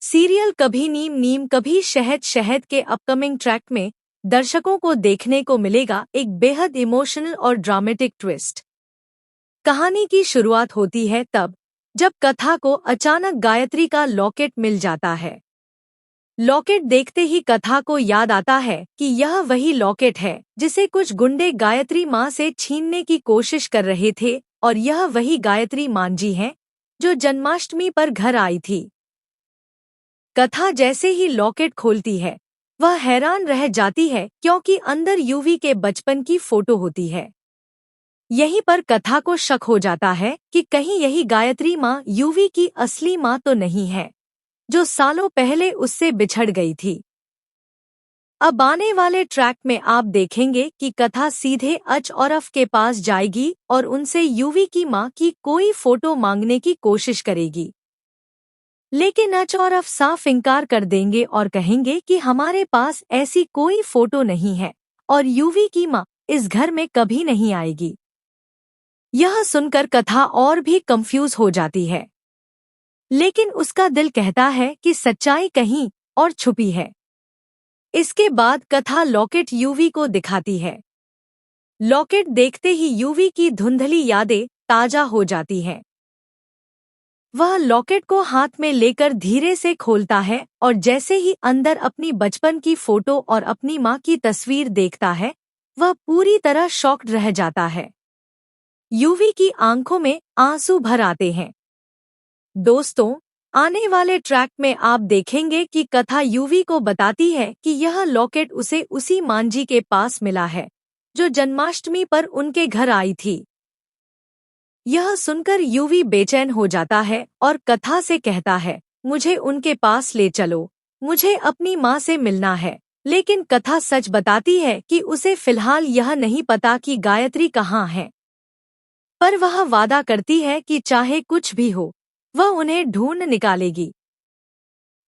Serial कभी नीम नीम कभी शहद शहद के अपकमिंग ट्रैक में दर्शकों को देखने को मिलेगा एक बेहद इमोशनल और ड्रामेटिक ट्विस्ट। कहानी की शुरुआत होती है तब जब कथा को अचानक गायत्री का लॉकेट मिल जाता है। लॉकेट देखते ही कथा को याद आता है कि यह वही लॉकेट है जिसे कुछ गुंडे गायत्री माँ से छीनने की कोशिश कर रहे थे और यह वही गायत्री मांझी है जो जन्माष्टमी पर घर आई थी। कथा जैसे ही लॉकेट खोलती है वह हैरान रह जाती है क्योंकि अंदर यूवी के बचपन की फोटो होती है। यहीं पर कथा को शक हो जाता है कि कहीं यही गायत्री माँ यूवी की असली माँ तो नहीं है जो सालों पहले उससे बिछड़ गई थी। अब आने वाले ट्रैक में आप देखेंगे कि कथा सीधे अच और अफ के पास जाएगी और उनसे यूवी की माँ की कोई फोटो मांगने की कोशिश करेगी, लेकिन अच और अफ साफ इनकार कर देंगे और कहेंगे कि हमारे पास ऐसी कोई फोटो नहीं है और यूवी की माँ इस घर में कभी नहीं आएगी। यह सुनकर कथा और भी कंफ्यूज हो जाती है, लेकिन उसका दिल कहता है कि सच्चाई कहीं और छुपी है। इसके बाद कथा लॉकेट यूवी को दिखाती है। लॉकेट देखते ही यूवी की धुंधली यादें ताजा हो जाती हैं। वह लॉकेट को हाथ में लेकर धीरे से खोलता है और जैसे ही अंदर अपनी बचपन की फोटो और अपनी माँ की तस्वीर देखता है वह पूरी तरह शॉक्ड रह जाता है। यूवी की आंखों में आंसू भर आते हैं। दोस्तों, आने वाले ट्रैक में आप देखेंगे कि कथा यूवी को बताती है कि यह लॉकेट उसे उसी मांझी के पास मिला है जो जन्माष्टमी पर उनके घर आई थी। यह सुनकर यूवी बेचैन हो जाता है और कथा से कहता है, मुझे उनके पास ले चलो, मुझे अपनी माँ से मिलना है। लेकिन कथा सच बताती है कि उसे फिलहाल यह नहीं पता कि गायत्री कहाँ है, पर वह वादा करती है कि चाहे कुछ भी हो वह उन्हें ढूंढ निकालेगी।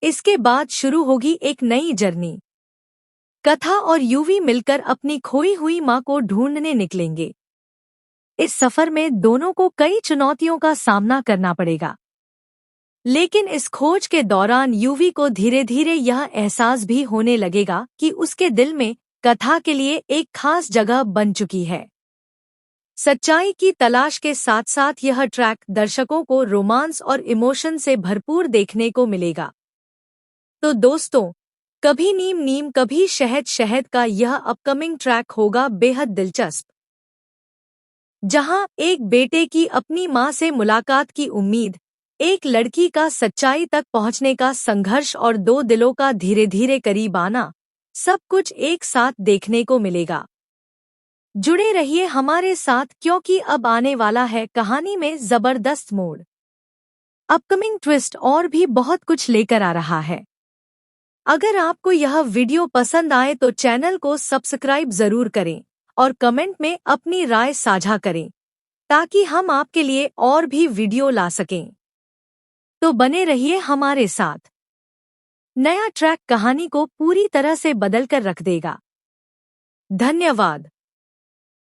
इसके बाद शुरू होगी एक नई जर्नी। कथा और यूवी मिलकर अपनी खोई हुई माँ को ढूंढने निकलेंगे। इस सफर में दोनों को कई चुनौतियों का सामना करना पड़ेगा, लेकिन इस खोज के दौरान यूवी को धीरे धीरे यह एहसास भी होने लगेगा कि उसके दिल में कथा के लिए एक खास जगह बन चुकी है। सच्चाई की तलाश के साथ साथ यह ट्रैक दर्शकों को रोमांस और इमोशन से भरपूर देखने को मिलेगा। तो दोस्तों, कभी नीम नीम कभी शहद शहद का यह अपकमिंग ट्रैक होगा बेहद दिलचस्प, जहां एक बेटे की अपनी मां से मुलाकात की उम्मीद, एक लड़की का सच्चाई तक पहुंचने का संघर्ष और दो दिलों का धीरे धीरे करीब आना, सब कुछ एक साथ देखने को मिलेगा। जुड़े रहिए हमारे साथ क्योंकि अब आने वाला है कहानी में जबरदस्त मोड़। अपकमिंग ट्विस्ट और भी बहुत कुछ लेकर आ रहा है। अगर आपको यह वीडियो पसंद आए तो चैनल को सब्सक्राइब जरूर करें और कमेंट में अपनी राय साझा करें ताकि हम आपके लिए और भी वीडियो ला सकें। तो बने रहिए हमारे साथ। नया ट्रैक कहानी को पूरी तरह से बदल कर रख देगा। धन्यवाद।